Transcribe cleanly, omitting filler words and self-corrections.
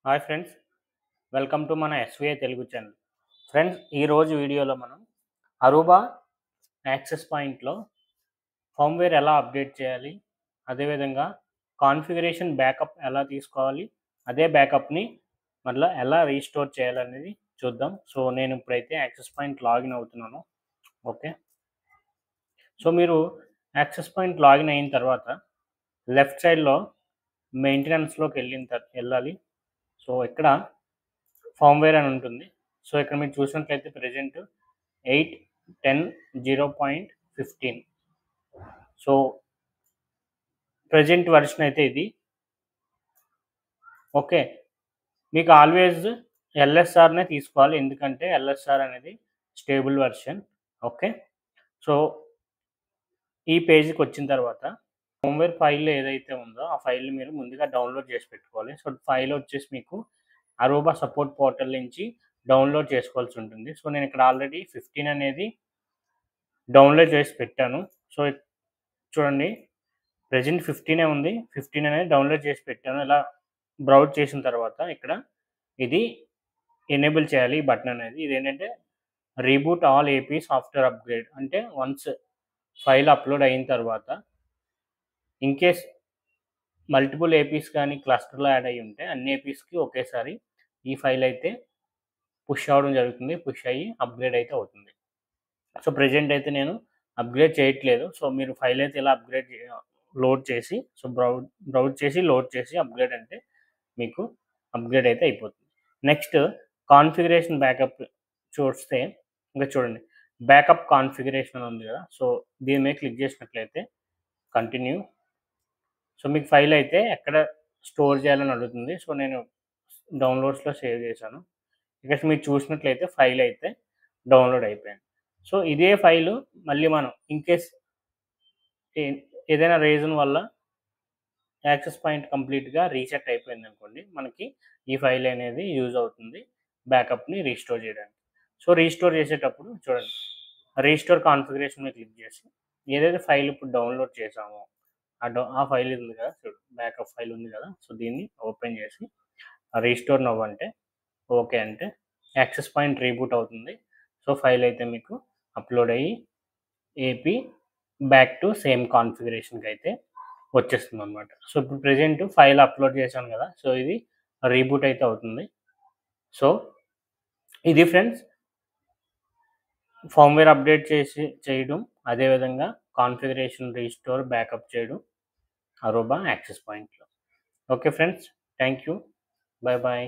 Hi friends, welcome to మన SVI Telugu channel. Friends, ఈరోజు వీడియోలో మనం అరూబా యాక్సెస్ పాయింట్లో ఫర్మ్‌వేర్ ఎలా అప్డేట్ చేయాలి, అదేవిధంగా కాన్ఫిగరేషన్ బ్యాకప్ ఎలా తీసుకోవాలి, అదే బ్యాకప్‌ని మళ్ళా ఎలా రీస్టోర్ చేయాలనేది చూద్దాం. సో, నేను ఇప్పుడైతే యాక్సెస్ పాయింట్ లాగిన్ అవుతున్నాను. ఓకే. సో, మీరు యాక్సెస్ పాయింట్ లాగిన్ అయిన తర్వాత లెఫ్ట్ సైడ్‌లో మెయింటెనెన్స్‌లోకి వెళ్ళాలి. సో, ఇక్కడ ఫర్మ్‌వేర్ అని ఉంటుంది. సో, ఇక్కడ మీరు చూసినట్లయితే ప్రెజెంట్ 8.10.0.15. సో, ప్రెజెంట్ వెర్షన్ అయితే ఇది. ఓకే. మీకు ఆల్వేస్ ఎల్ఎస్ఆర్‌నే తీసుకోవాలి. ఎందుకంటే ఎల్ఎస్ఆర్ అనేది స్టేబుల్ వెర్షన్. ఓకే. సో, ఈ పేజ్‌కొచ్చిన తర్వాత ఫర్మ్‌వేర్ ఫైల్ ఏదైతే ఉందో ఆ ఫైల్‌ని మీరు ముందుగా డౌన్‌లోడ్ చేసి పెట్టుకోవాలి. సో, ఫైల్ వచ్చేసి మీకు అరూబా సపోర్ట్ పోర్టల్ నుంచి డౌన్‌లోడ్ చేసుకోవాల్సి ఉంటుంది. సో, నేను ఇక్కడ ఆల్రెడీ 15 అనేది డౌన్‌లోడ్ చేసి పెట్టాను. సో, చూడండి, ప్రెజెంట్ 15 ఉంది. 15 అనేది డౌన్‌లోడ్ చేసి పెట్టాను. ఇలా బ్రౌజ్ చేసిన తర్వాత ఇక్కడ ఇది ఎనేబుల్ చేయాలి ఈ బటన్ అనేది. ఇదేంటంటే reboot all APIs after upgrade. అంటే వన్స్ ఫైల్ అప్‌లోడ్ అయిన తర్వాత ఇన్‌కేస్ మల్టిపుల్ ఏపీస్ కానీ క్లస్టర్‌లో యాడ్ అయ్యి ఉంటే అన్ని ఏపీస్‌కి ఒకేసారి ఈ ఫైల్ అయితే పుష్ అవ్వడం జరుగుతుంది. పుష్ అయ్యి అప్‌గ్రేడ్ అయితే అవుతుంది. సో, ప్రెజెంట్ అయితే నేను అప్‌గ్రేడ్ చేయట్లేదు. సో, మీరు ఫైల్ అయితే ఇలా లోడ్ చేసి సో, బ్రౌజ్ చేసి లోడ్ చేసి అప్‌గ్రేడ్ అంటే మీకు అప్‌గ్రేడ్ అయితే అయిపోతుంది. నెక్స్ట్ కాన్ఫిగరేషన్ బ్యాకప్ చూస్తే ఇంకా చూడండి, బ్యాకప్ కాన్ఫిగరేషన్ అని ఉంది కదా! సో, దీని మీద క్లిక్ చేసినట్లయితే కంటిన్యూ. సో, మీకు ఫైల్ అయితే ఎక్కడ స్టోర్ చేయాలని అడుగుతుంది. సో, నేను డౌన్‌లోడ్స్‌లో సేవ్ చేశాను. ఇక్కడ మీరు చూసినట్లయితే ఫైల్ అయితే డౌన్‌లోడ్ అయిపోయింది. సో, ఇదే ఫైలు మళ్ళీ మనం ఇన్‌కేస్ ఏ ఏదైనా రీజన్ వల్ల యాక్సెస్ పాయింట్ కంప్లీట్‌గా రీసెట్ అయిపోయిందనుకోండి, మనకి ఈ ఫైల్ అనేది యూజ్ అవుతుంది బ్యాకప్‌ని రీస్టోర్ చేయడానికి. సో, రీస్టోర్ చేసేటప్పుడు చూడండి, రీస్టోర్ కాన్ఫిగరేషన్ మీద క్లిక్ చేసి ఏదైతే ఫైల్ ఇప్పుడు డౌన్‌లోడ్ చేసామో ఆ ఫైల్ ఉంది కదా! చూడు, బ్యాకప్ ఫైల్ ఉంది కదా! సో, దీన్ని ఓపెన్ చేసి రీస్టోర్ నౌ అంటే ఓకే అంటే యాక్సెస్ పాయింట్ రీబూట్ అవుతుంది. సో, ఫైల్ అయితే మీకు అప్‌లోడ్ అయ్యి ఏపీ బ్యాక్ టు సేమ్ కాన్ఫిగరేషన్‌కైతే వచ్చేస్తుందనమాట. సో, ఇప్పుడు ప్రెజెంట్ ఫైల్ అప్‌లోడ్ చేశాను కదా! సో, ఇది రీబూట్ అయితే అవుతుంది. సో, ఇది ఫ్రెండ్స్ ఫర్మ్‌వేర్ అప్డేట్ చేయడం, అదేవిధంగా కాన్ఫిగరేషన్ రీస్టోర్, బ్యాకప్ చేయడం అరూబా యాక్సెస్ పాయింట్‌లో. Okay friends. Thank you. By by.